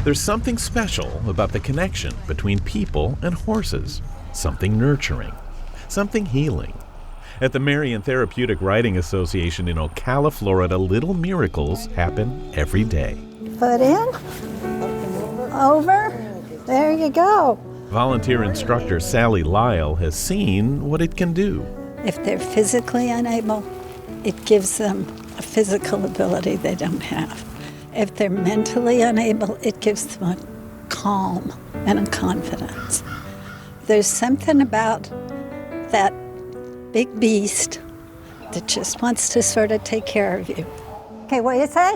There's something special about the connection between people and horses, something nurturing, something healing. At the Marion Therapeutic Riding Association in Ocala, Florida, little miracles happen every day. Foot in, over, there you go. Volunteer instructor Sally Lyle has seen what it can do. If they're physically unable, it gives them a physical ability they don't have. If they're mentally unable, it gives them a calm and a confidence. There's something about that big beast that just wants to sort of take care of you. Okay, what do you say?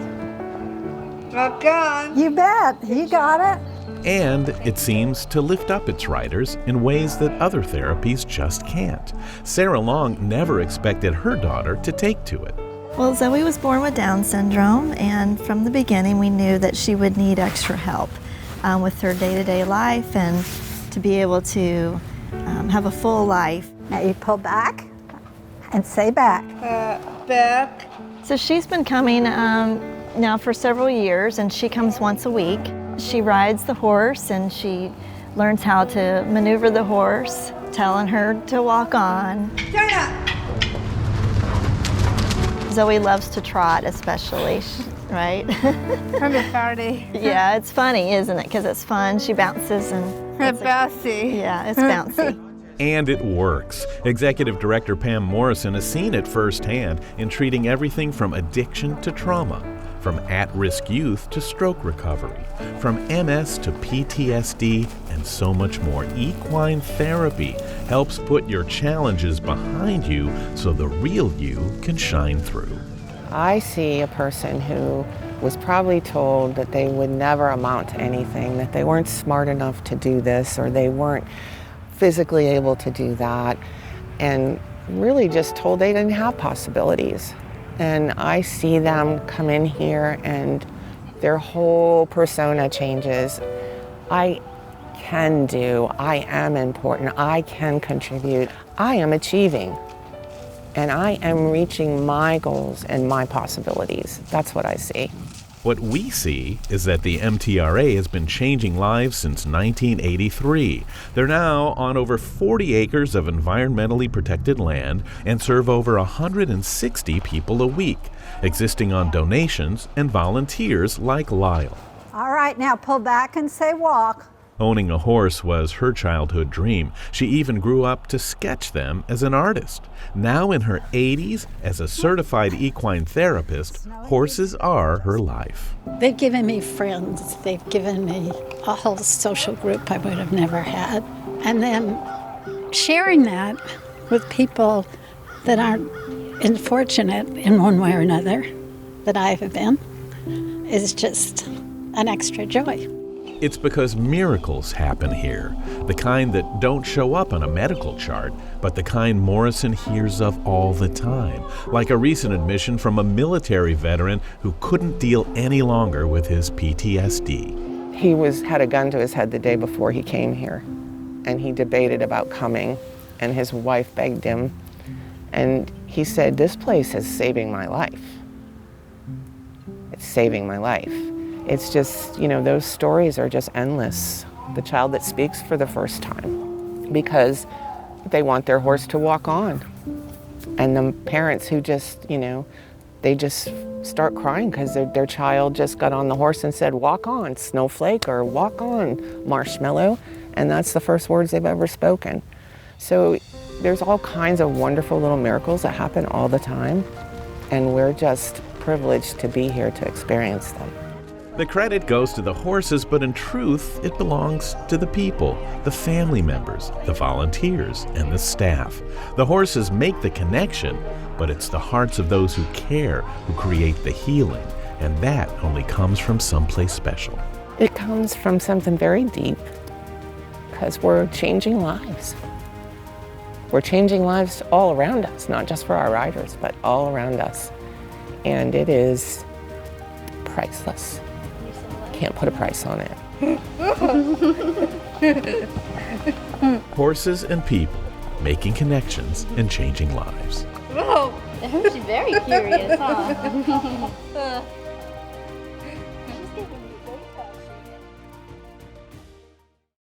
Rock on. You bet. You got it. And it seems to lift up its riders in ways that other therapies just can't. Sarah Long never expected her daughter to take to it. Well, Zoe was born with Down syndrome, and from the beginning we knew that she would need extra help with her day-to-day life and to be able to have a full life. Now you pull back and say back. Back. So she's been coming now for several years, and she comes once a week. She rides the horse and she learns how to maneuver the horse, telling her to walk on. Turn up. Zoe loves to trot especially, right? From the party. Yeah, it's funny, isn't it? Because it's fun. She bounces and... It's bouncy. Yeah, it's bouncy. And it works. Executive Director Pam Morrison has seen it firsthand in treating everything from addiction to trauma, from at-risk youth to stroke recovery, from MS to PTSD, and so much more. Equine therapy helps put your challenges behind you so the real you can shine through. I see a person who was probably told that they would never amount to anything, that they weren't smart enough to do this, or they weren't physically able to do that, and really just told they didn't have possibilities. And I see them come in here and their whole persona changes. I can do, I am important, I can contribute, I am achieving, and I am reaching my goals and my possibilities. That's what I see. What we see is that the MTRA has been changing lives since 1983. They're now on over 40 acres of environmentally protected land and serve over 160 people a week, existing on donations and volunteers like Lyle. All right, now pull back and say walk. Owning a horse was her childhood dream. She even grew up to sketch them as an artist. Now in her 80s, as a certified equine therapist, horses are her life. They've given me friends. They've given me a whole social group I would have never had. And then sharing that with people that aren't unfortunate in one way or another, that I have been, is just an extra joy. It's because miracles happen here, the kind that don't show up on a medical chart, but the kind Morrison hears of all the time, like a recent admission from a military veteran who couldn't deal any longer with his PTSD. He had a gun to his head the day before he came here, and he debated about coming, and his wife begged him, and he said, "This place is saving my life. It's saving my life." It's just, those stories are just endless. The child that speaks for the first time because they want their horse to walk on. And the parents who just, they just start crying because their child just got on the horse and said, "Walk on, Snowflake," or "Walk on, Marshmallow." And that's the first words they've ever spoken. So there's all kinds of wonderful little miracles that happen all the time. And we're just privileged to be here to experience them. The credit goes to the horses, but in truth, it belongs to the people, the family members, the volunteers, and the staff. The horses make the connection, but it's the hearts of those who care who create the healing, and that only comes from someplace special. It comes from something very deep, because we're changing lives. We're changing lives all around us, not just for our riders, but all around us. And it is priceless. Can't put a price on it. Horses and people, making connections and changing lives. Whoa. She's very curious, huh?